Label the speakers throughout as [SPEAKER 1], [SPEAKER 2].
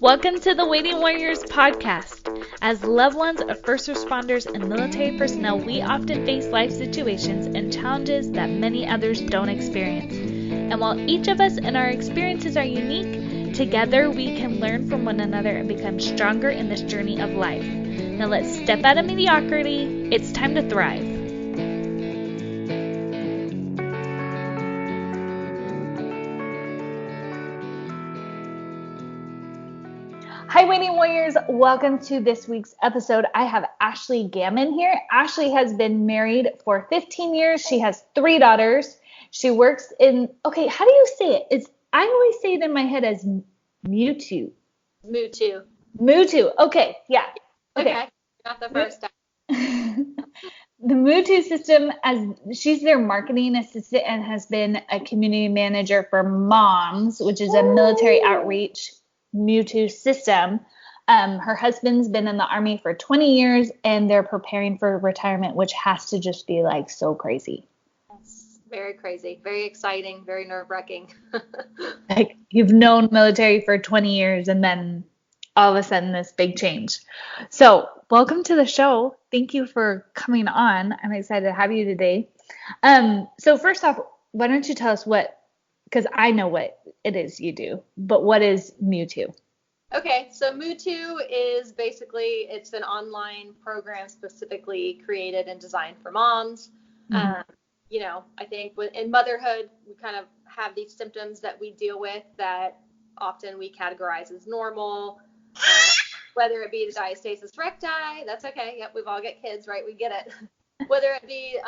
[SPEAKER 1] Welcome to the Waiting Warriors podcast. As loved ones of first responders and military personnel, we often face life situations and challenges that many others don't experience. And while each of us and our experiences are unique, together we can learn from one another and become stronger in this journey of life. Now let's step out of mediocrity. It's time to thrive. Hi, Waiting Warriors. Welcome to this week's episode. I have Ashely Gammon here. Ashely has been married for 15 years. She has 3 daughters. She works in, how do you say it? I always say it in my head as Mewtwo. Mewtwo. Okay, yeah.
[SPEAKER 2] Okay. Not the first time.
[SPEAKER 1] The Mewtwo system, as she's their marketing assistant and has been a community manager for Moms, which is a military outreach Mewtwo system. Her husband's been in the Army for 20 years and they're preparing for retirement, which has to just be like so crazy.
[SPEAKER 2] Yes, very crazy, very exciting, very nerve-wracking.
[SPEAKER 1] Like you've known military for 20 years and then all of a sudden this big change. So welcome to the show. Thank you for coming on. I'm excited to have you today. So first off, why don't you tell us because I know what it is you do, but what is Mewtwo?
[SPEAKER 2] Okay, so Mewtwo is basically, it's an online program specifically created and designed for moms. Mm-hmm. I think in motherhood, we kind of have these symptoms that we deal with that often we categorize as normal, whether it be the diastasis recti, that's okay. Yep, we've all got kids, right? We get it. Whether it be,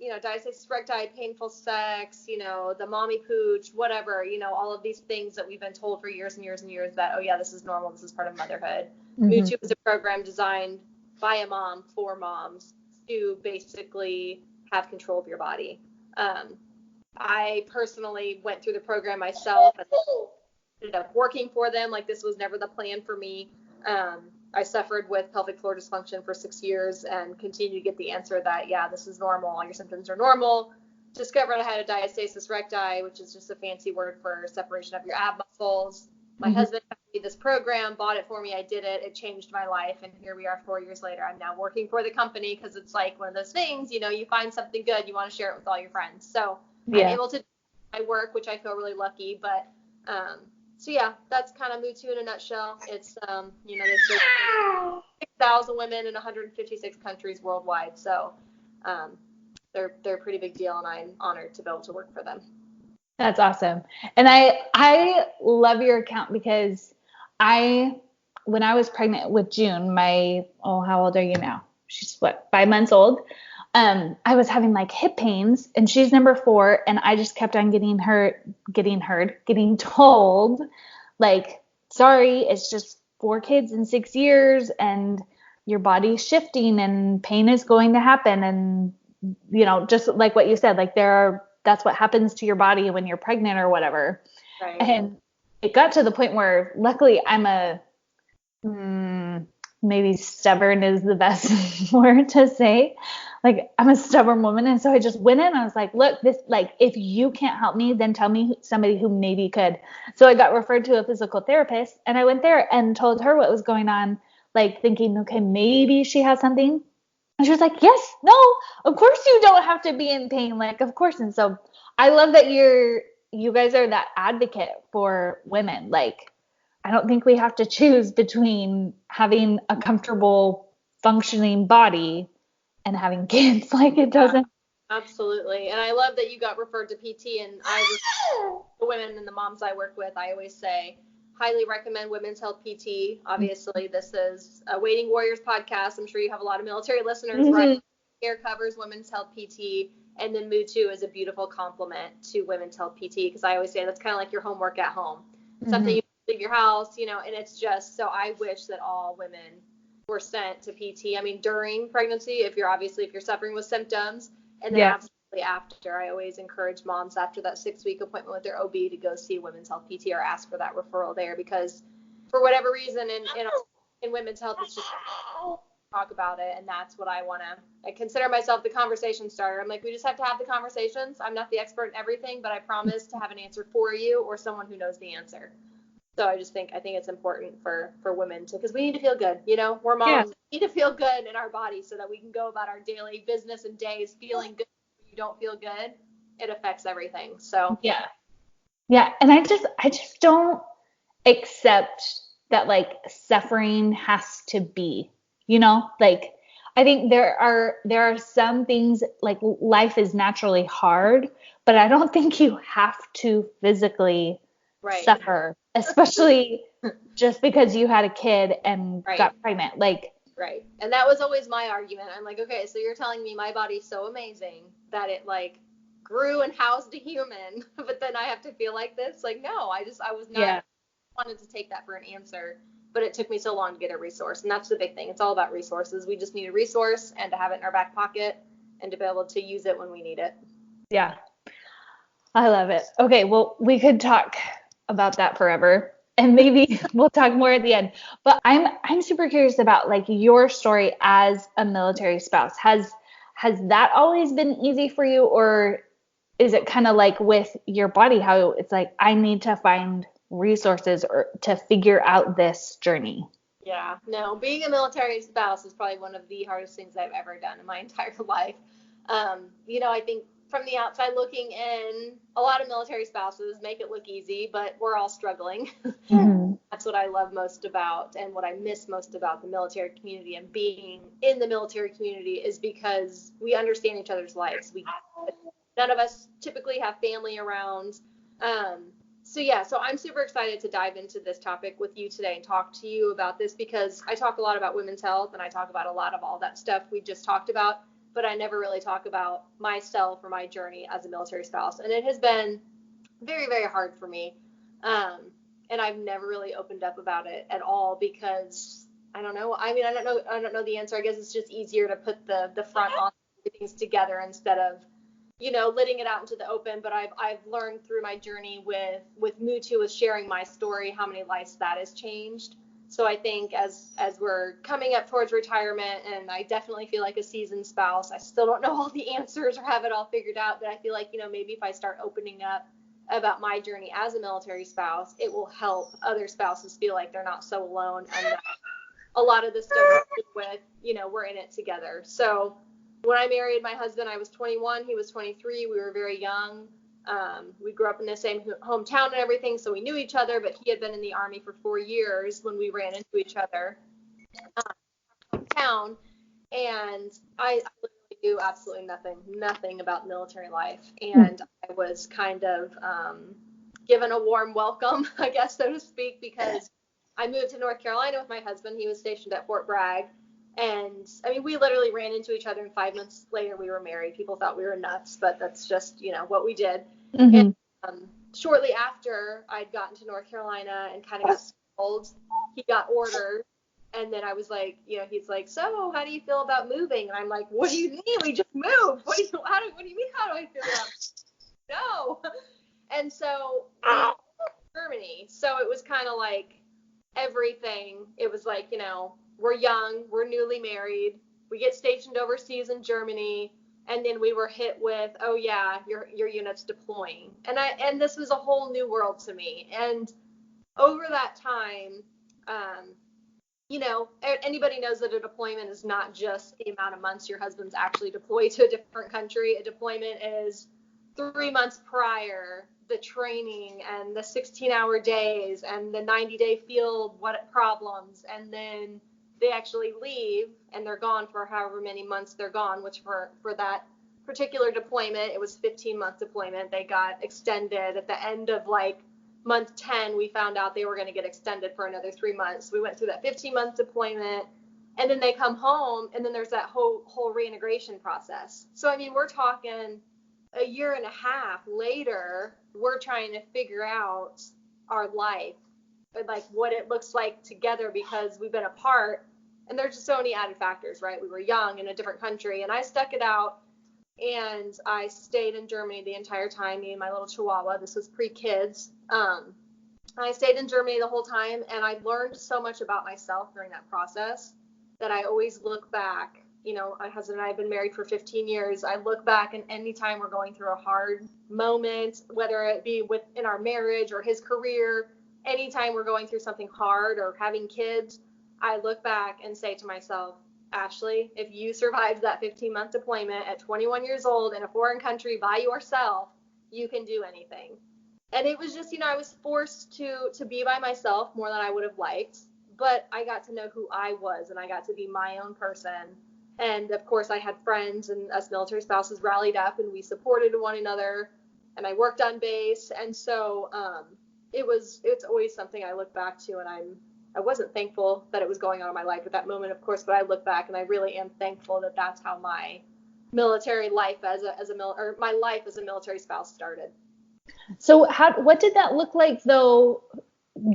[SPEAKER 2] diastasis recti, painful sex, the mommy pooch, whatever, all of these things that we've been told for years and years and years that, oh yeah, this is normal. This is part of motherhood. Mm-hmm. Mewtwo is a program designed by a mom for moms to basically have control of your body. I personally went through the program myself and ended up working for them. Like this was never the plan for me. I suffered with pelvic floor dysfunction for 6 years and continue to get the answer that, yeah, this is normal. All your symptoms are normal. Discovered I had a diastasis recti, which is just a fancy word for separation of your ab muscles. My husband made this program, bought it for me. I did it. It changed my life. And here we are 4 years later. I'm now working for the company because it's like one of those things, you find something good, you want to share it with all your friends. So yeah. I'm able to do my work, which I feel really lucky. But so yeah, that's kind of Mewtwo in a nutshell. It's, there's 6,000 women in 156 countries worldwide. So they're a pretty big deal, and I'm honored to be able to work for them.
[SPEAKER 1] That's awesome. And I love your account because when I was pregnant with June, how old are you now? She's 5 months old. I was having like hip pains and she's number 4. And I just kept on getting told like, sorry, it's just 4 kids in 6 years and your body's shifting and pain is going to happen. And, just like what you said, like that's what happens to your body when you're pregnant or whatever.
[SPEAKER 2] Right.
[SPEAKER 1] And it got to the point where luckily I'm maybe stubborn is the best word to say. Like I'm a stubborn woman. And so I just went in and I was like, look, if you can't help me, then tell me somebody who maybe could. So I got referred to a physical therapist and I went there and told her what was going on, like thinking, okay, maybe she has something. And she was like, yes, no, of course you don't have to be in pain. Like, of course. And so I love that you guys are that advocate for women. Like, I don't think we have to choose between having a comfortable functioning body and having kids. Like it doesn't.
[SPEAKER 2] Yeah, absolutely. And I love that you got referred to PT, and the women and the moms I work with, I always say, highly recommend Women's Health PT. Obviously, this is a Waiting Warriors podcast. I'm sure you have a lot of military listeners, right? Here covers Women's Health PT, and then Mewtwo is a beautiful complement to Women's Health PT because I always say that's kind of like your homework at home. Something you leave your house, and it's just, so I wish that all women were sent to PT. I mean, during pregnancy, if you're suffering with symptoms, and then absolutely after, I always encourage moms after that 6-week appointment with their OB to go see Women's Health PT or ask for that referral there, because for whatever reason in women's health, it's just talk about it. And that's what I consider myself the conversation starter. I'm like, we just have to have the conversations. I'm not the expert in everything, but I promise to have an answer for you or someone who knows the answer. So I think it's important for women to, because we need to feel good. We're
[SPEAKER 1] Yeah.
[SPEAKER 2] moms. We need to feel good in our bodies so that we can go about our daily business and days feeling good. If you don't feel good, it affects everything. So
[SPEAKER 1] Yeah. Yeah. And I just don't accept that like suffering has to be, like I think there are some things like life is naturally hard, but I don't think you have to physically
[SPEAKER 2] right,
[SPEAKER 1] suffer, especially just because you had a kid and
[SPEAKER 2] right,
[SPEAKER 1] got pregnant. Like,
[SPEAKER 2] right. And that was always my argument. I'm like, okay, so you're telling me my body's so amazing that it like grew and housed a human, but then I have to feel like this? Like, no, I was not
[SPEAKER 1] yeah,
[SPEAKER 2] wanted to take that for an answer, but it took me so long to get a resource. And that's the big thing. It's all about resources. We just need a resource and to have it in our back pocket and to be able to use it when we need it.
[SPEAKER 1] yeah, I love it. Okay, well, we could talk about that forever, and maybe we'll talk more at the end. But I'm super curious about like your story as a military spouse. Has that always been easy for you, or is it kind of like with your body, how it's like I need to find resources or to figure out this journey?
[SPEAKER 2] Yeah, no, being a military spouse is probably one of the hardest things I've ever done in my entire life. I think from the outside looking in, a lot of military spouses make it look easy, but we're all struggling.
[SPEAKER 1] Mm-hmm.
[SPEAKER 2] That's what I love most about and what I miss most about the military community and being in the military community is because we understand each other's lives. None of us typically have family around. So I'm super excited to dive into this topic with you today and talk to you about this because I talk a lot about women's health and I talk about a lot of all that stuff we just talked about, but I never really talk about myself or my journey as a military spouse. And it has been very, very hard for me. And I've never really opened up about it at all because I don't know. I mean, I don't know the answer. I guess it's just easier to put the front on things together instead of letting it out into the open. But I've learned through my journey with Mutu, with sharing my story, how many lives that has changed. So I think as we're coming up towards retirement, and I definitely feel like a seasoned spouse, I still don't know all the answers or have it all figured out. But I feel like maybe if I start opening up about my journey as a military spouse, it will help other spouses feel like they're not so alone and that a lot of the stuff we're with, we're in it together. So when I married my husband, I was 21, he was 23. We were very young. We grew up in the same hometown and everything, so we knew each other, but he had been in the Army for 4 years when we ran into each other hometown. And I literally knew absolutely nothing about military life. And I was kind of given a warm welcome, I guess, so to speak, because I moved to North Carolina with my husband. He was stationed at Fort Bragg. And I mean, we literally ran into each other, and 5 months later we were married. People thought we were nuts, but that's just, what we did.
[SPEAKER 1] Mm-hmm.
[SPEAKER 2] And shortly after I'd gotten to North Carolina and kind of got settled, he got orders. And then I was like, he's like, so how do you feel about moving? And I'm like, what do you mean? We just moved. What do you mean? How do I feel about it? No. And so Germany. So it was kind of like everything. It was like, we're young, we're newly married, we get stationed overseas in Germany, and then we were hit with, oh yeah, your unit's deploying. And this was a whole new world to me. And over that time, anybody knows that a deployment is not just the amount of months your husband's actually deployed to a different country. A deployment is 3 months prior, the training and the 16-hour days and the 90-day field problems, and then they actually leave and they're gone for however many months they're gone, which for that particular deployment, it was 15-month deployment. They got extended at the end of like month 10. We found out they were going to get extended for another 3 months. We went through that 15-month deployment, and then they come home, and then there's that whole reintegration process. So I mean, we're talking a year and a half later, we're trying to figure out our life, like what it looks like together, because we've been apart, and there's just so many added factors, right? We were young in a different country, and I stuck it out, and I stayed in Germany the entire time, me and my little chihuahua. This was pre-kids. I stayed in Germany the whole time, and I learned so much about myself during that process that I always look back. My husband and I have been married for 15 years. I look back, and anytime we're going through a hard moment, whether it be in our marriage or his career, anytime we're going through something hard or having kids, I look back and say to myself, Ashely, if you survived that 15-month deployment at 21 years old in a foreign country by yourself, you can do anything. And it was just, I was forced to be by myself more than I would have liked, but I got to know who I was and I got to be my own person. And of course I had friends, and us military spouses rallied up and we supported one another, and I worked on base. And so it's always something I look back to, and I wasn't thankful that it was going on in my life at that moment, of course, but I look back and I really am thankful that that's how my military life my life as a military spouse started.
[SPEAKER 1] So what did that look like though,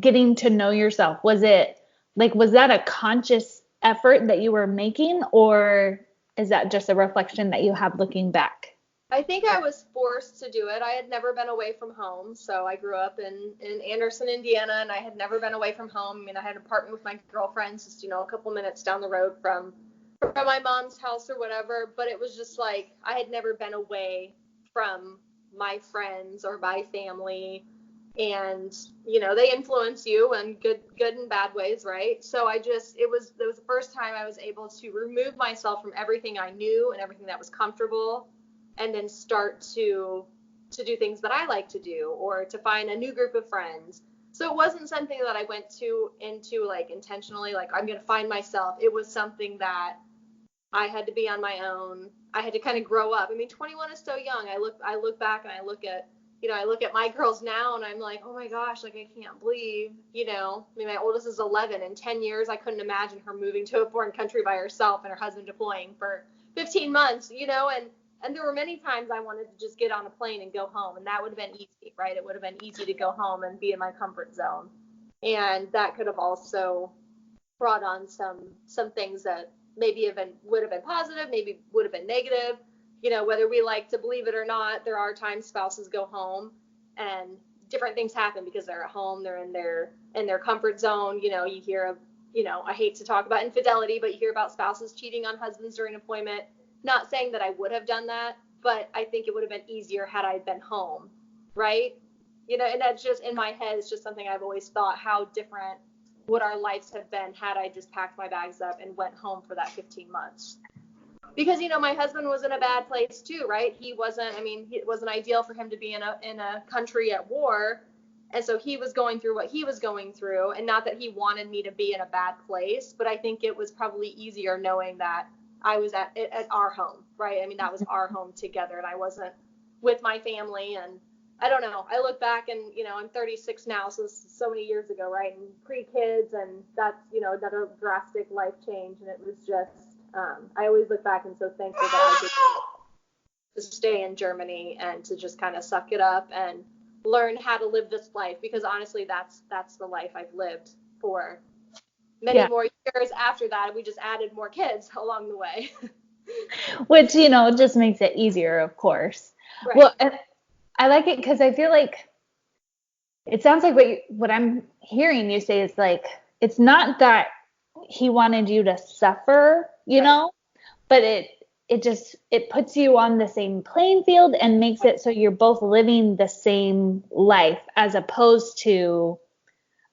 [SPEAKER 1] getting to know yourself? Was that a conscious effort that you were making, or is that just a reflection that you have looking back?
[SPEAKER 2] I think I was forced to do it. I had never been away from home. So I grew up in Anderson, Indiana, and I had never been away from home. I mean, I had an apartment with my girlfriends just, a couple minutes down the road from my mom's house or whatever. But it was just like I had never been away from my friends or my family. And, they influence you in good and bad ways, right? So it was the first time I was able to remove myself from everything I knew and everything that was comfortable, and then start to do things that I like to do, or to find a new group of friends. So it wasn't something that I went into like intentionally, like I'm going to find myself. It was something that I had to be on my own. I had to kind of grow up. I mean, 21 is so young. I look back and I look at my girls now, and I'm like, oh my gosh, like I can't believe, I mean, my oldest is 11. In 10 years, I couldn't imagine her moving to a foreign country by herself and her husband deploying for 15 months, and there were many times I wanted to just get on a plane and go home, and that would have been easy, right? It would have been easy to go home and be in my comfort zone. And that could have also brought on some things that maybe would have been positive, maybe would have been negative. Whether we like to believe it or not, there are times spouses go home and different things happen because they're at home, they're in their comfort zone. You hear of, I hate to talk about infidelity, but you hear about spouses cheating on husbands during deployment. Not saying that I would have done that, but I think it would have been easier had I been home, right? And that's just in my head. It's just something I've always thought, how different would our lives have been had I just packed my bags up and went home for that 15 months. Because, my husband was in a bad place too, right? It wasn't ideal for him to be in a country at war. And so he was going through what he was going through, and not that he wanted me to be in a bad place, but I think it was probably easier knowing that I was at our home, right? I mean, that was our home together, and I wasn't with my family. And I don't know. I look back and, I'm 36 now, so this is so many years ago, right? And pre-kids, and that's, another drastic life change. And it was just, I always look back and so thankful that I could to stay in Germany and to just kind of suck it up and learn how to live this life, because honestly, that's the life I've lived for many more years after that. We just added more kids along the way.
[SPEAKER 1] Which, just makes it easier, of course. Right. Well, and I like it because I feel like it sounds like what I'm hearing you say is like, it's not that he wanted you to suffer, but it puts you on the same playing field and makes it so you're both living the same life, as opposed to,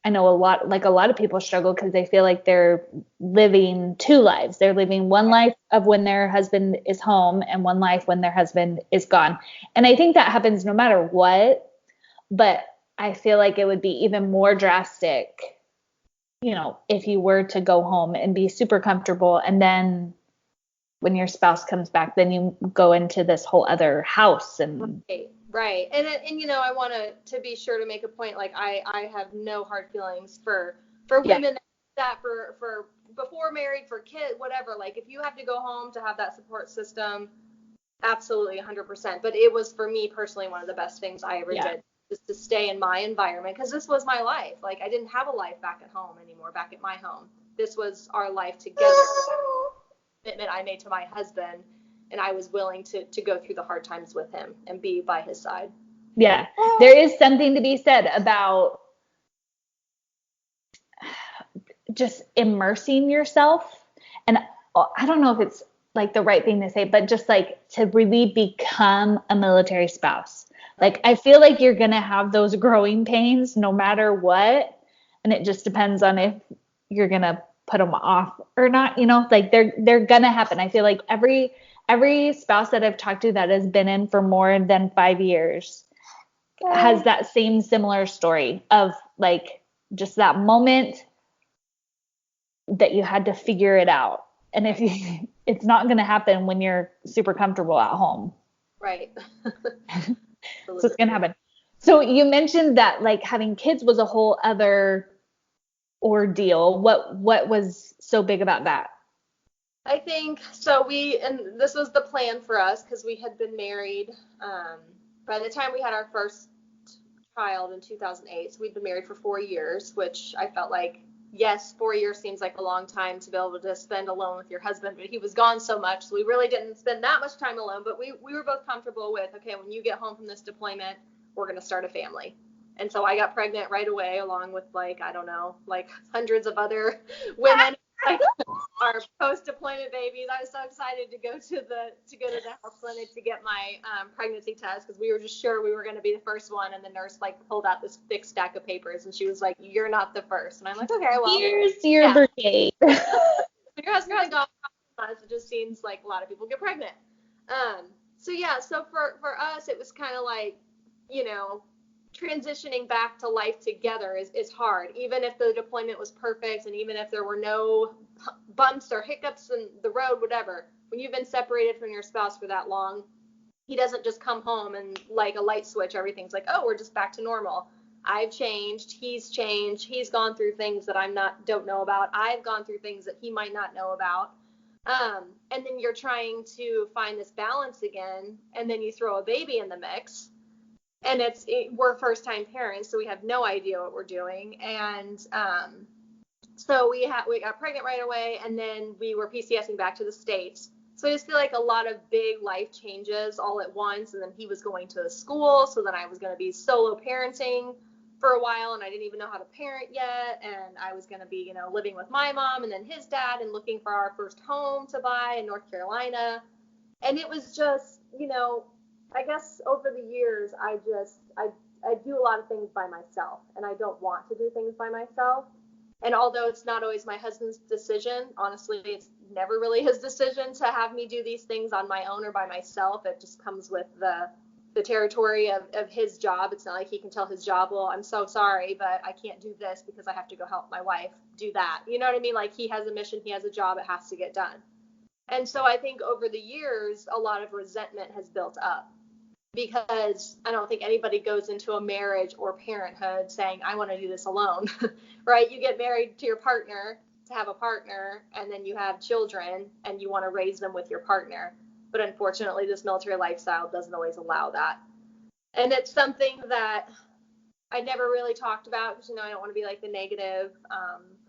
[SPEAKER 1] I know a lot of people struggle because they feel like they're living two lives. They're living one life of when their husband is home and one life when their husband is gone. And I think that happens no matter what, but I feel like it would be even more drastic, if you were to go home and be super comfortable, and then when your spouse comes back, then you go into this whole other house. And
[SPEAKER 2] Right. And I want to be sure to make a point, like I have no hard feelings for women that for before married, for kids, whatever. Like if you have to go home to have that support system, absolutely 100%. But it was, for me personally, one of the best things I ever did, just to stay in my environment, because this was my life. Like I didn't have a life back at home anymore, back at my home. This was our life together. Commitment I made to my husband. And I was willing to go through the hard times with him and be by his side.
[SPEAKER 1] Yeah. There is something to be said about just immersing yourself. And I don't know if it's like the right thing to say, but just like to really become a military spouse. Like, I feel like you're going to have those growing pains no matter what. And it just depends on if you're going to put them off or not, like they're going to happen. I feel like every spouse that I've talked to that has been in for more than 5 years has that same similar story of like just that moment that you had to figure it out. And if you, it's not going to happen when you're super comfortable at home.
[SPEAKER 2] Right.
[SPEAKER 1] So it's going to happen. So you mentioned that like having kids was a whole other ordeal. What was so big about that?
[SPEAKER 2] I think so. And this was the plan for us because we had been married. By the time we had our first child in 2008, so we'd been married for 4 years, which I felt like, yes, 4 years seems like a long time to be able to spend alone with your husband, but he was gone so much, so we really didn't spend that much time alone. But we were both comfortable with, okay, when you get home from this deployment, we're going to start a family. And so I got pregnant right away, along with like, I don't know, like hundreds of other women, like our post-deployment babies. I was so excited to go to the health clinic to get my pregnancy test because we were just sure we were going to be the first one. And the nurse like pulled out this thick stack of papers and she was like, "You're not the first." And I'm like, "Okay, well,
[SPEAKER 1] here's your brigade."
[SPEAKER 2] Your husband's been gone for months. It just seems like a lot of people get pregnant. So for us, it was kind of like, transitioning back to life together is hard. Even if the deployment was perfect and even if there were no bumps or hiccups in the road, whatever, when you've been separated from your spouse for that long, he doesn't just come home and like a light switch, everything's like, oh, we're just back to normal. I've changed, he's gone through things that don't know about. I've gone through things that he might not know about. And then you're trying to find this balance again, and then you throw a baby in the mix. And we're first-time parents, so we have no idea what we're doing. And so we got pregnant right away, and then we were PCSing back to the States. So I just feel like a lot of big life changes all at once. And then he was going to school, so then I was going to be solo parenting for a while, and I didn't even know how to parent yet. And I was going to be, living with my mom and then his dad and looking for our first home to buy in North Carolina. And it was just, I guess over the years, I do a lot of things by myself, and I don't want to do things by myself. And although it's not always my husband's decision, honestly, it's never really his decision to have me do these things on my own or by myself. It just comes with the territory of his job. It's not like he can tell his job, well, I'm so sorry, but I can't do this because I have to go help my wife do that. You know what I mean? Like, he has a mission, he has a job, it has to get done. And so I think over the years, a lot of resentment has built up because I don't think anybody goes into a marriage or parenthood saying, I want to do this alone, right? You get married to your partner to have a partner, and then you have children and you want to raise them with your partner. But unfortunately, this military lifestyle doesn't always allow that. And it's something that I never really talked about because, I don't want to be like the negative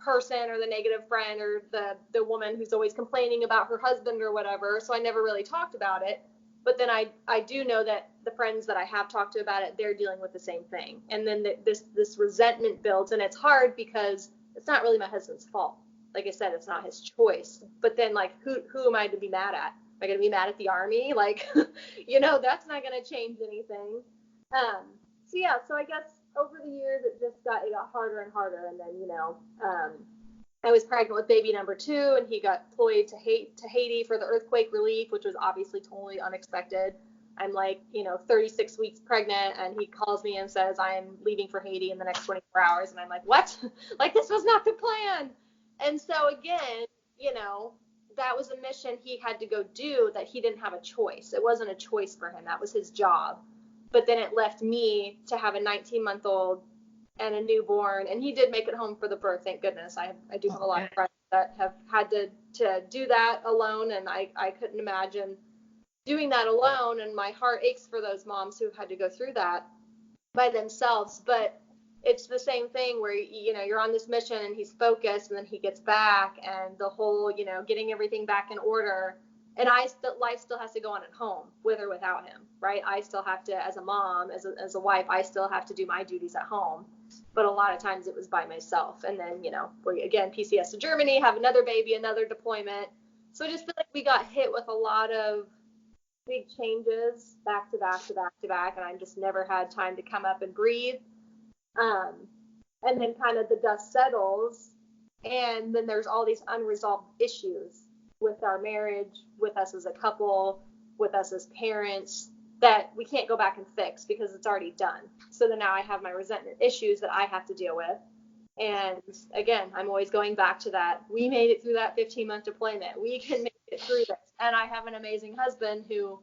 [SPEAKER 2] person or the negative friend or the woman who's always complaining about her husband or whatever. So I never really talked about it. But then I do know that the friends that I have talked to about it, they're dealing with the same thing. And then this resentment builds, and it's hard because it's not really my husband's fault. Like I said, it's not his choice. But then, like, who am I to be mad at? Am I going to be mad at the Army? Like, that's not going to change anything. So I guess over the years, it got harder and harder. And then, I was pregnant with baby number 2, and he got deployed to Haiti for the earthquake relief, which was obviously totally unexpected. I'm like, 36 weeks pregnant, and he calls me and says, I'm leaving for Haiti in the next 24 hours. And I'm like, what? Like, this was not the plan. And so again, that was a mission he had to go do that he didn't have a choice. It wasn't a choice for him. That was his job. But then it left me to have a 19-month-old and a newborn, and he did make it home for the birth, thank goodness. I do have a lot of friends that have had to do that alone, and I couldn't imagine doing that alone, and my heart aches for those moms who have had to go through that by themselves. But it's the same thing where, you're on this mission and he's focused, and then he gets back, and the whole, getting everything back in order. And life still has to go on at home, with or without him, right? I still have to, as a mom, as a wife, I still have to do my duties at home. But a lot of times it was by myself. And then, we again PCS to Germany, have another baby, another deployment. So I just feel like we got hit with a lot of big changes back to back to back to back, and I just never had time to come up and breathe. And then kind of the dust settles, and then there's all these unresolved issues with our marriage, with us as a couple, with us as parents, that we can't go back and fix because it's already done. So then now I have my resentment issues that I have to deal with. And again, I'm always going back to that. We made it through that 15-month deployment. We can make it through this. And I have an amazing husband who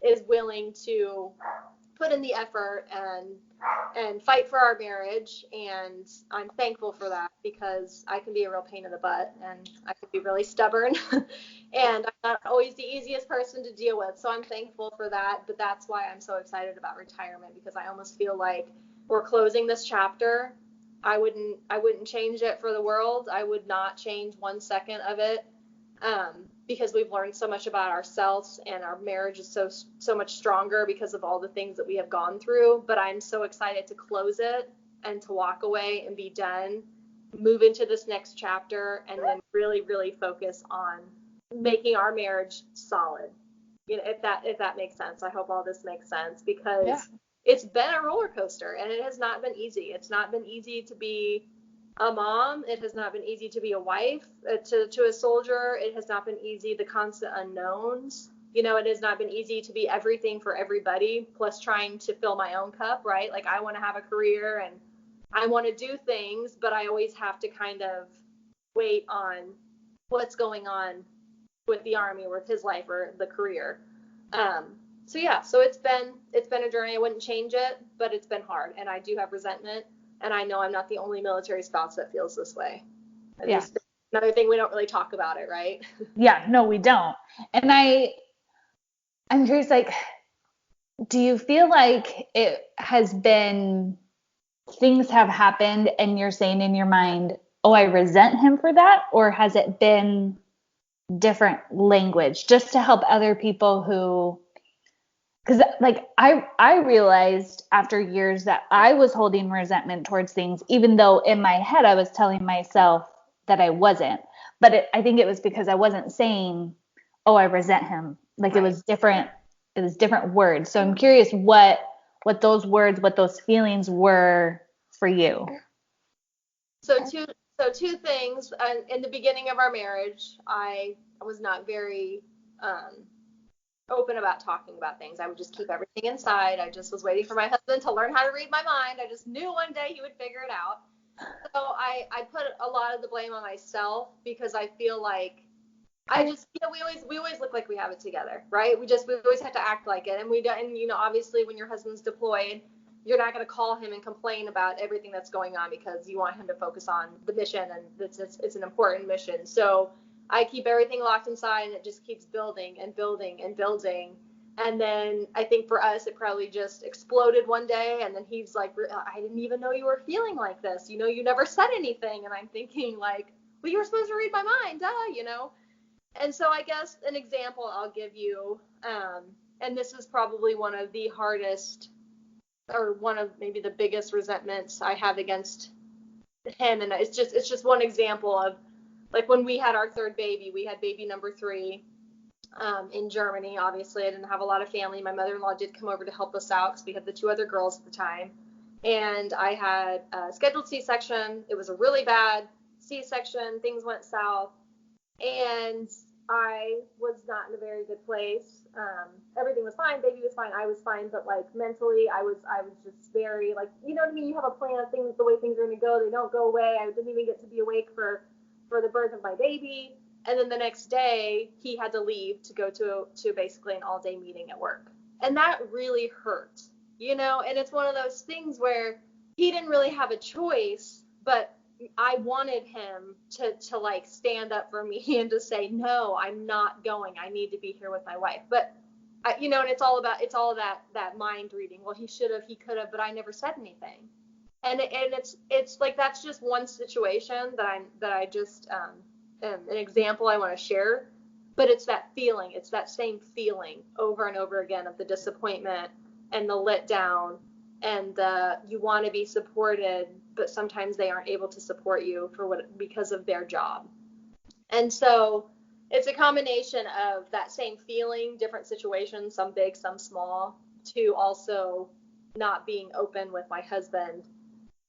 [SPEAKER 2] is willing to put in the effort and fight for our marriage. And I'm thankful for that, because I can be a real pain in the butt, and I can be really stubborn. And I'm not always the easiest person to deal with. So I'm thankful for that. But that's why I'm so excited about retirement, because I almost feel like we're closing this chapter. I wouldn't change it for the world. I would not change 1 second of it, because we've learned so much about ourselves, and our marriage is so much stronger because of all the things that we have gone through. But I'm so excited to close it and to walk away and be done, move into this next chapter, and then really, really focus on making our marriage solid. You know, if that makes sense. I hope all this makes sense, because it's been a roller coaster, and it has not been easy. It's not been easy to be a mom. It has not been easy to be a wife to a soldier. It has not been easy, the constant unknowns. You know, it has not been easy to be everything for everybody, plus trying to fill my own cup, right? Like, I want to have a career and I want to do things, but I always have to kind of wait on what's going on with the Army or with his life or the career. So it's been a journey. I wouldn't change it, but it's been hard, and I do have resentment, and I know I'm not the only military spouse that feels this way. Yeah. Another thing, we don't really talk about it, right?
[SPEAKER 1] Yeah, no, we don't. And I'm curious, like, do you feel like it has been, things have happened and you're saying in your mind, oh, I resent him for that? Or has it been different language, just to help other people who, because like I realized after years that I was holding resentment towards things, even though in my head I was telling myself that I wasn't. But I think it was because I wasn't saying, oh, I resent him. Like, right. It was different words. So I'm curious what those words, what those feelings were for you.
[SPEAKER 2] So two things. In the beginning of our marriage, I was not very open about talking about things. I would just keep everything inside. I just was waiting for my husband to learn how to read my mind. I just knew one day he would figure it out. So I put a lot of the blame on myself, because I feel like we always look like we have it together, right? We always have to act like it. And obviously when your husband's deployed, you're not going to call him and complain about everything that's going on, because you want him to focus on the mission, and it's an important mission. So I keep everything locked inside, and it just keeps building and building and building. And then I think for us, it probably just exploded one day. And then he's like, I didn't even know you were feeling like this. You know, you never said anything. And I'm thinking like, well, you were supposed to read my mind, you know? And so I guess an example I'll give you, and this is probably one of the hardest, or one of maybe the biggest resentments I have against him. And it's just one example of, like, when we had our third baby, we had baby number 3 in Germany. Obviously, I didn't have a lot of family. My mother-in-law did come over to help us out, because we had the 2 other girls at the time. And I had a scheduled C-section. It was a really bad C-section. Things went south. And I was not in a very good place. Everything was fine. Baby was fine. I was fine. But, like, mentally, I was just very, like, you know what I mean? You have a plan of things, the way things are going to go. They don't go away. I didn't even get to be awake for the birth of my baby. And then the next day, he had to leave to go to basically an all-day meeting at work. And that really hurt, you know? And it's one of those things where he didn't really have a choice, but I wanted him to like stand up for me and to say, no, I'm not going. I need to be here with my wife. But and it's all that mind reading. Well, he should have, he could have, but I never said anything. And it's like, that's just one situation that I just an example I want to share. But it's that feeling. It's that same feeling over and over again of the disappointment and the letdown, and you want to be supported, but sometimes they aren't able to support you because of their job. And so it's a combination of that same feeling, different situations, some big, some small, to also not being open with my husband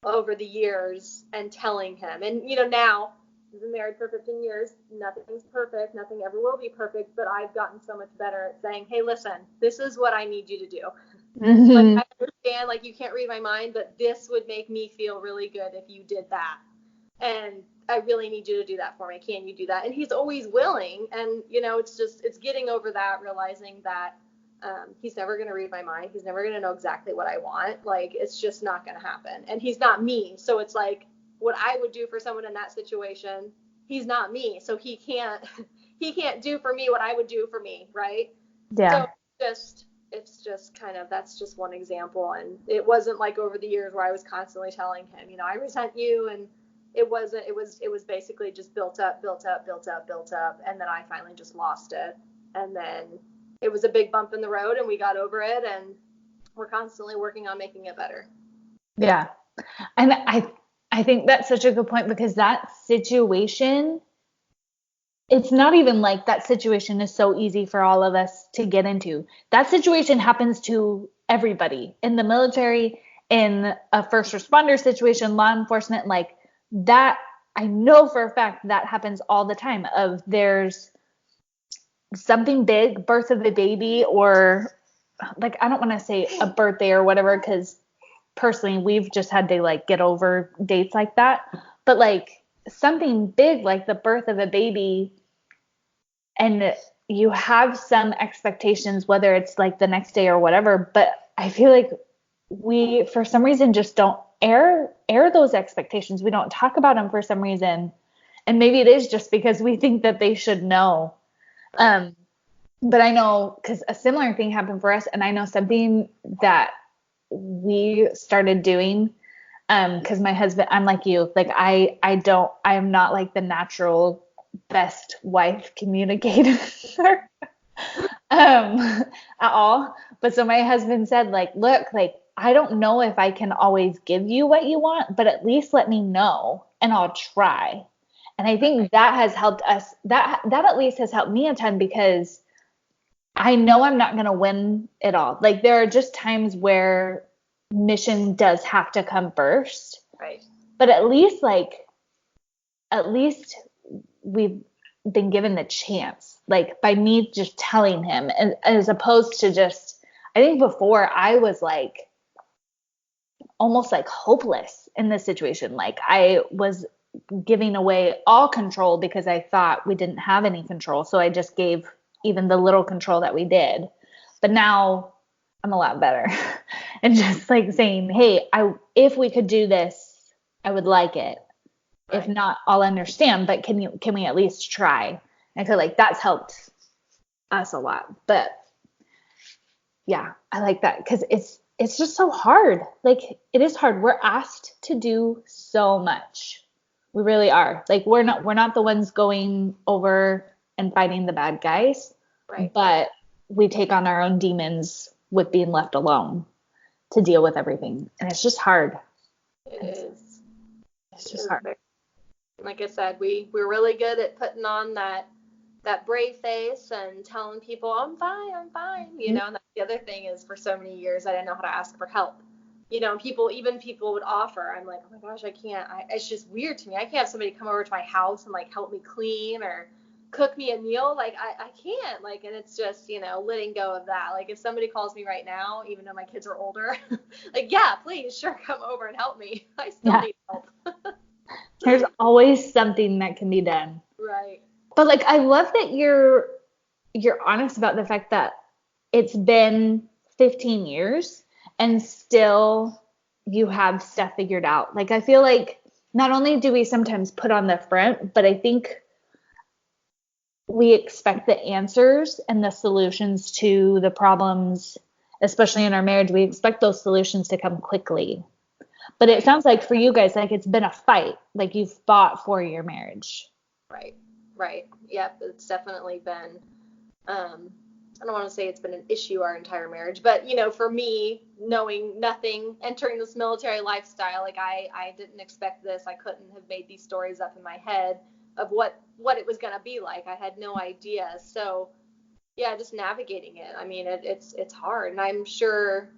[SPEAKER 2] over the years and telling him. And, now we've been married for 15 years. Nothing's perfect. Nothing ever will be perfect. But I've gotten so much better at saying, hey, listen, this is what I need you to do.
[SPEAKER 1] Mm-hmm.
[SPEAKER 2] Like, I understand, like, you can't read my mind, but this would make me feel really good if you did that. And I really need you to do that for me. Can you do that? And he's always willing. And, it's getting over that, realizing that he's never going to read my mind. He's never going to know exactly what I want. Like, it's just not going to happen. And he's not me. So it's like what I would do for someone in that situation, he's not me. So he can't do for me what I would do for me. Right.
[SPEAKER 1] Yeah.
[SPEAKER 2] So it's just kind of, that's just one example. And it wasn't like over the years where I was constantly telling him, I resent you. And it was basically just built up. And then I finally just lost it. And then it was a big bump in the road, and we got over it, and we're constantly working on making it better.
[SPEAKER 1] Yeah. And I think that's such a good point, because that situation, it's not even like that situation is so easy for all of us to get into. That situation happens to everybody in the military, in a first responder situation, law enforcement, like that. I know for a fact that happens all the time. Of there's something big, birth of a baby, or like, I don't want to say a birthday or whatever, because personally we've just had to like get over dates like that. But like something big like the birth of a baby, and you have some expectations, whether it's like the next day or whatever. But I feel like we, for some reason, just don't air those expectations. We don't talk about them for some reason. And maybe it is just because we think that they should know. But I know, because a similar thing happened for us, and I know something that we started doing, because my husband, I'm like you, like I am not like the natural best wife communicator at all. But so my husband said, like, look, like, I don't know if I can always give you what you want, but at least let me know and I'll try. And I think that has helped us. That at least has helped me a ton, because I know I'm not going to win it all. Like, there are just times where mission does have to come first.
[SPEAKER 2] Right.
[SPEAKER 1] But at least we've been given the chance, like by me just telling him, and as opposed to just, I think before I was like almost like hopeless in this situation. Like I was giving away all control because I thought we didn't have any control. So I just gave even the little control that we did. But now I'm a lot better. And just like saying, hey, if we could do this, I would like it. Right. If not, I'll understand, but can we at least try? I feel like that's helped us a lot. But yeah, I like that, because it's just so hard. Like, it is hard. We're asked to do so much. We really are. Like, we're not the ones going over and fighting the bad guys.
[SPEAKER 2] Right.
[SPEAKER 1] But we take on our own demons with being left alone to deal with everything. And it's just hard.
[SPEAKER 2] It is.
[SPEAKER 1] It's just hard.
[SPEAKER 2] Like I said, we're really good at putting on that brave face and telling people, I'm fine. And that's the other thing is, for so many years, I didn't know how to ask for help. People would offer. I'm like, oh my gosh, I can't. It's just weird to me. I can't have somebody come over to my house and like help me clean or cook me a meal. Like I can't. Like, and it's just, letting go of that. Like, if somebody calls me right now, even though my kids are older, like, yeah, please, sure, come over and help me. I still need help.
[SPEAKER 1] There's always something that can be done.
[SPEAKER 2] Right.
[SPEAKER 1] But like, I love that you're honest about the fact that it's been 15 years and still you have stuff figured out. Like, I feel like not only do we sometimes put on the front, but I think we expect the answers and the solutions to the problems, especially in our marriage. We expect those solutions to come quickly. But it sounds like for you guys, like, it's been a fight. Like, you've fought for your marriage.
[SPEAKER 2] Right. Yep. It's definitely been, I don't want to say it's been an issue our entire marriage, but, for me, knowing nothing, entering this military lifestyle, like I didn't expect this. I couldn't have made these stories up in my head what it was going to be like. I had no idea. So yeah, just navigating it. I mean, it's hard. And I'm sure,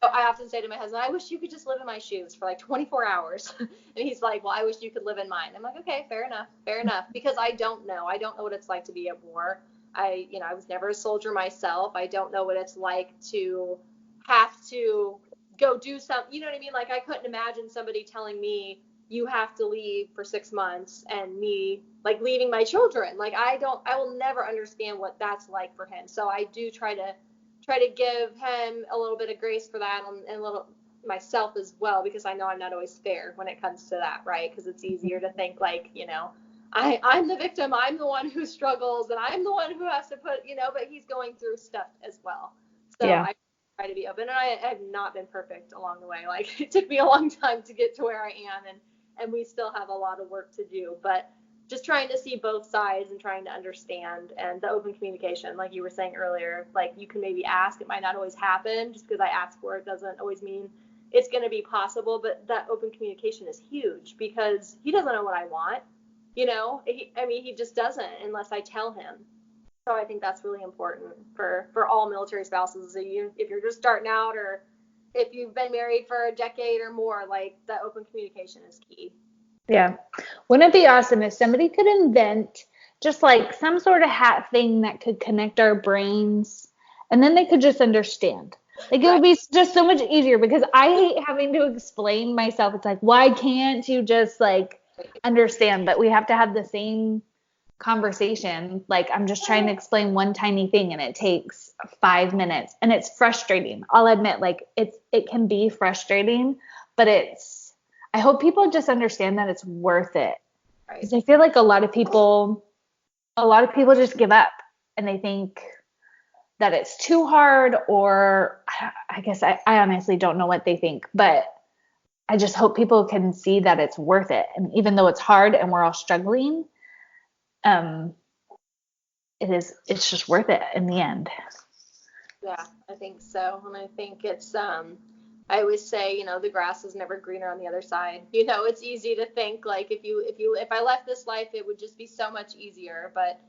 [SPEAKER 2] I often say to my husband, I wish you could just live in my shoes for like 24 hours. And he's like, well, I wish you could live in mine. I'm like, okay, fair enough. Because I don't know what it's like to be at war. I was never a soldier myself. I don't know what it's like to have to go do something. You know what I mean? Like, I couldn't imagine somebody telling me you have to leave for 6 months and me like leaving my children. Like, I will never understand what that's like for him. So I do try to give him a little bit of grace for that, and a little myself as well, because I know I'm not always fair when it comes to that, right? Because it's easier to think like, I'm the victim, I'm the one who struggles, and I'm the one who has to put, but he's going through stuff as well. So
[SPEAKER 1] Yeah.
[SPEAKER 2] I try to be open, and I have not been perfect along the way. Like, it took me a long time to get to where I am, and we still have a lot of work to do, but just trying to see both sides and trying to understand, and the open communication, like you were saying earlier, like, you can maybe ask, it might not always happen. Just because I ask for it doesn't always mean it's going to be possible, but that open communication is huge, because he doesn't know what I want, he just doesn't unless I tell him. So I think that's really important for all military spouses. So if you're just starting out, or if you've been married for a decade or more, like, that open communication is key.
[SPEAKER 1] Yeah. Wouldn't it be awesome if somebody could invent just like some sort of hat thing that could connect our brains, and then they could just understand? Like, it would be just so much easier, because I hate having to explain myself. It's like, why can't you just like understand? But we have to have the same conversation. Like, I'm just trying to explain one tiny thing and it takes 5 minutes, and it's frustrating. I'll admit, like, it can be frustrating, but I hope people just understand that it's worth it. Because I feel like a lot of people just give up, and they think that it's too hard, or I guess I honestly don't know what they think, but I just hope people can see that it's worth it. And even though it's hard and we're all struggling, it's just worth it in the end.
[SPEAKER 2] Yeah, I think so. And I think it's, I always say, the grass is never greener on the other side. It's easy to think like, if I left this life, it would just be so much easier, but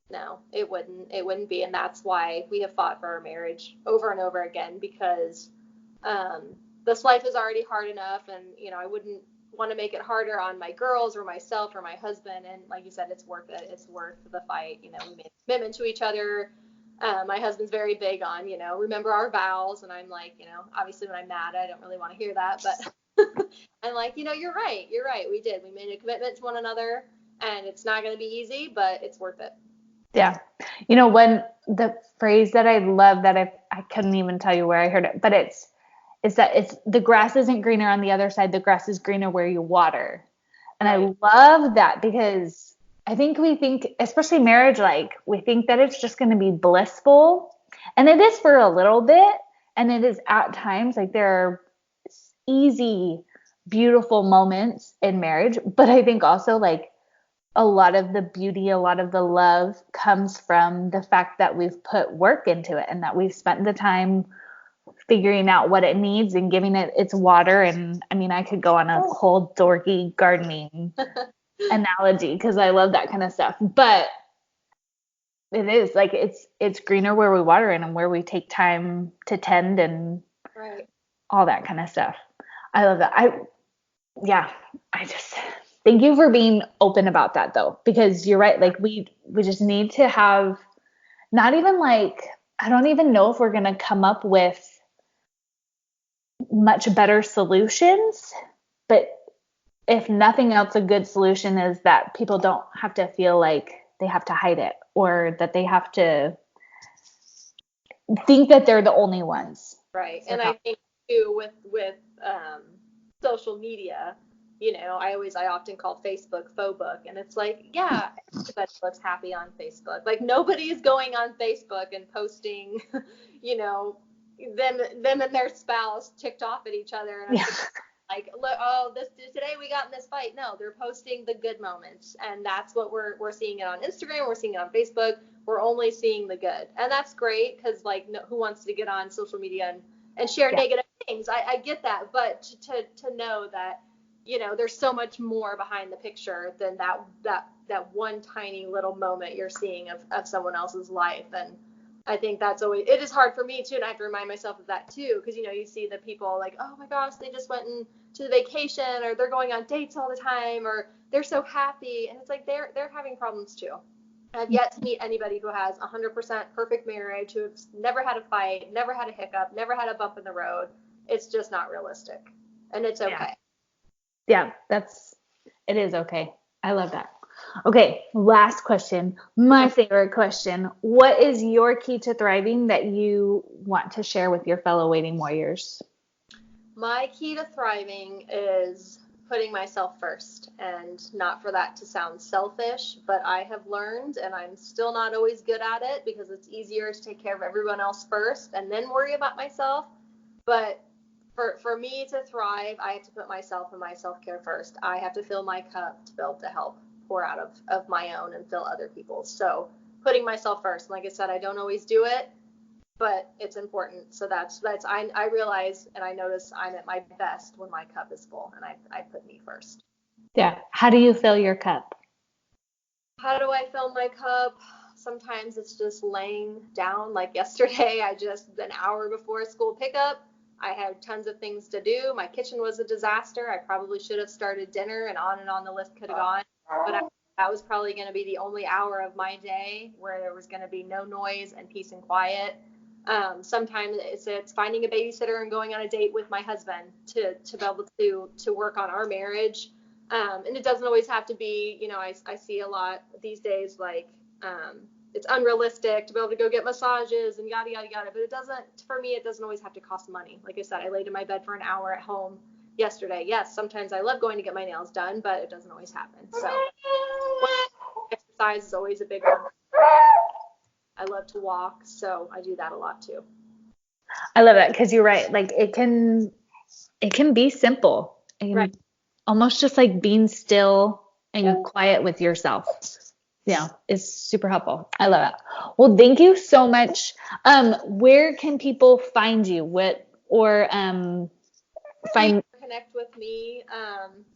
[SPEAKER 2] no, it wouldn't be. And that's why we have fought for our marriage over and over again, because, this life is already hard enough, and, I wouldn't want to make it harder on my girls or myself or my husband. And like you said, it's worth it. It's worth the fight. We made a commitment to each other. My husband's very big on, remember our vows. And I'm like, obviously when I'm mad, I don't really want to hear that, but I'm like, you're right. We did. We made a commitment to one another, and it's not going to be easy, but it's worth it.
[SPEAKER 1] Yeah. When the phrase that I love, that I couldn't even tell you where I heard it, but it's the grass isn't greener on the other side. The grass is greener where you water. And I love that, because I think we think, especially marriage, like, we think that it's just going to be blissful, and it is for a little bit. And it is at times, like, there are easy, beautiful moments in marriage. But I think also, like, a lot of the beauty, a lot of the love comes from the fact that we've put work into it, and that we've spent the time figuring out what it needs and giving it its water. And I mean, I could go on a whole dorky gardening analogy, because I love that kind of stuff. But it is like, it's greener where we water it, and where we take time to tend, and all that kind of stuff. I love that. I just thank you for being open about that, though, because you're right. Like, we just need to have, not even like, I don't even know if we're going to come up with much better solutions, but if nothing else, a good solution is that people don't have to feel like they have to hide it, or that they have to think that they're the only ones.
[SPEAKER 2] Right. And I think too, with social media, I often call Facebook faux book, and it's like, yeah, everybody looks happy on Facebook. Like, nobody is going on Facebook and posting, them and their spouse ticked off at each other, and like, look, today we got in this fight. No, they're posting the good moments, and that's what we're seeing it on Instagram. We're seeing it on Facebook. We're only seeing the good, and that's great, because like, who wants to get on social media and share negative things? I get that, but to know that there's so much more behind the picture than that one tiny little moment you're seeing of someone else's life. And I think it is hard for me too, and I have to remind myself of that too, because you see the people like, oh my gosh, they just went to the vacation, or they're going on dates all the time, or they're so happy, and it's like they're having problems too. I've yet to meet anybody who has 100% perfect marriage, who's never had a fight, never had a hiccup, never had a bump in the road. It's just not realistic, and it's okay.
[SPEAKER 1] Yeah, it is okay. I love that. Okay, last question. My favorite question. What is your key to thriving that you want to share with your fellow waiting warriors?
[SPEAKER 2] My key to thriving is putting myself first, and not for that to sound selfish, but I have learned, and I'm still not always good at it, because it's easier to take care of everyone else first and then worry about myself. But for me to thrive, I have to put myself and my self-care first. I have to fill my cup to be able to help pour out of my own and fill other people's. So putting myself first. Like I said, I don't always do it, but it's important. So that's I realize, and I notice I'm at my best when my cup is full, and I put me first.
[SPEAKER 1] Yeah. How do you fill your cup?
[SPEAKER 2] How do I fill my cup? Sometimes it's just laying down. Like yesterday, an hour before school pickup, I had tons of things to do. My kitchen was a disaster. I probably should have started dinner, and on the list could have gone. But that was probably going to be the only hour of my day where there was going to be no noise and peace and quiet. Sometimes it's finding a babysitter and going on a date with my husband to be able to work on our marriage. And it doesn't always have to be, I see a lot these days, like, it's unrealistic to be able to go get massages and yada, yada, yada. But for me, it doesn't always have to cost money. Like I said, I laid in my bed for an hour at home yesterday. Yes, sometimes I love going to get my nails done, but it doesn't always happen. So exercise is always a big one. I love to walk, so I do that a lot too.
[SPEAKER 1] I love that, because you're right. Like it can be simple.
[SPEAKER 2] Right.
[SPEAKER 1] Almost just like being still and quiet with yourself. Yeah, it's super helpful. I love it. Well, thank you so much. Where can people find you?
[SPEAKER 2] Connect with me,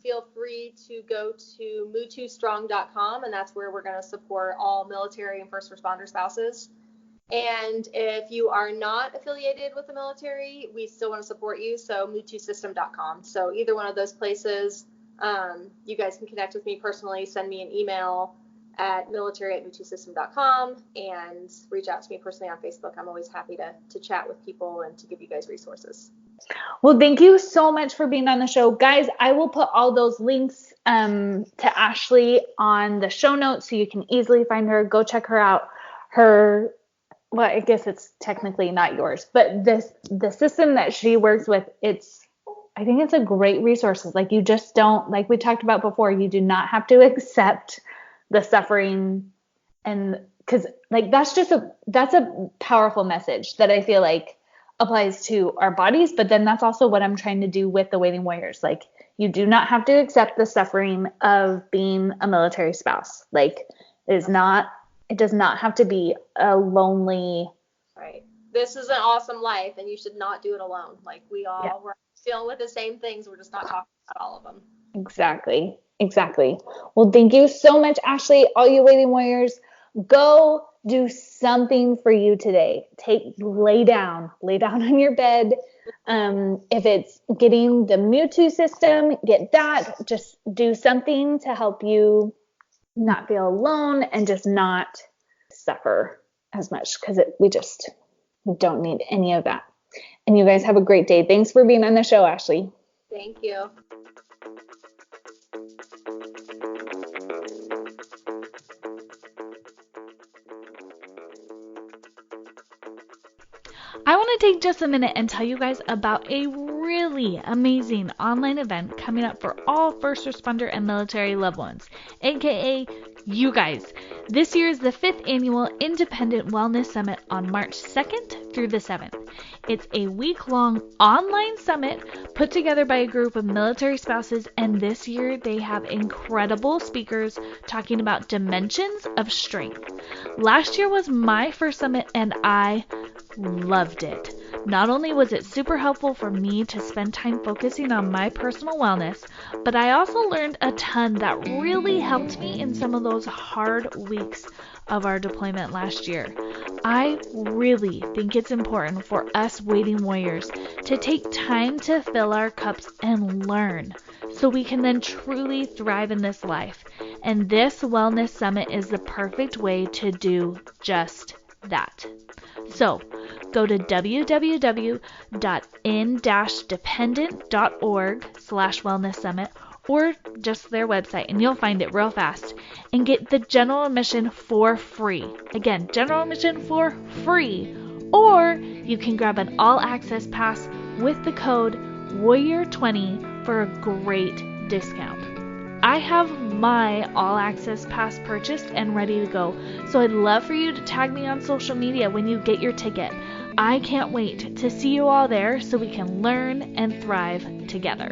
[SPEAKER 2] feel free to go to mutustrong.com, and that's where we're going to support all military and first responder spouses. And if you are not affiliated with the military, we still want to support you, so mutusystem.com. So either one of those places, you guys can connect with me personally, send me an email at military@mutusystem.com, and reach out to me personally on Facebook. I'm always happy to chat with people and to give you guys resources.
[SPEAKER 1] Well, thank you so much for being on the show. Guys, I will put all those links to Ashely on the show notes, so you can easily find her. Go check her out. Well, I guess it's technically not yours, but the system that she works with, I think it's a great resource. Like, you just don't, like we talked about before, you do not have to accept the suffering, and because like that's a powerful message that I feel like applies to our bodies, but then that's also what I'm trying to do with the waiting warriors. Like, you do not have to accept the suffering of being a military spouse. Like, it does not have to be a lonely.
[SPEAKER 2] Right. This is an awesome life, and you should not do it alone. Like, we're dealing with the same things. We're just not talking about all of them.
[SPEAKER 1] Exactly. Well, thank you so much, Ashely. All you waiting warriors, go do something for you today. Lay down on your bed. If it's getting the Mutu system, get that. Just do something to help you not feel alone and just not suffer as much, because we don't need any of that. And you guys have a great day. Thanks for being on the show, Ashely.
[SPEAKER 2] Thank you.
[SPEAKER 1] I want to take just a minute and tell you guys about a really amazing online event coming up for all first responder and military loved ones, aka you guys. This year is the 5th annual Independent Wellness Summit on March 2nd through the 7th. It's a week-long online summit put together by a group of military spouses, and this year they have incredible speakers talking about dimensions of strength. Last year was my first summit, and I loved it. Not only was it super helpful for me to spend time focusing on my personal wellness, but I also learned a ton that really helped me in some of those hard weeks of our deployment last year. I really think it's important for us waiting warriors to take time to fill our cups and learn so we can then truly thrive in this life. And this Wellness Summit is the perfect way to do just that. So go to www.in-dependent.org/wellness summit or just their website and you'll find it real fast and get the general admission for free. Again, general admission for free. Or you can grab an all access pass with the code Warrior20 for a great discount. I have my all access pass purchased and ready to go, so I'd love for you to tag me on social media when you get your ticket. I can't wait to see you all there so we can learn and thrive together.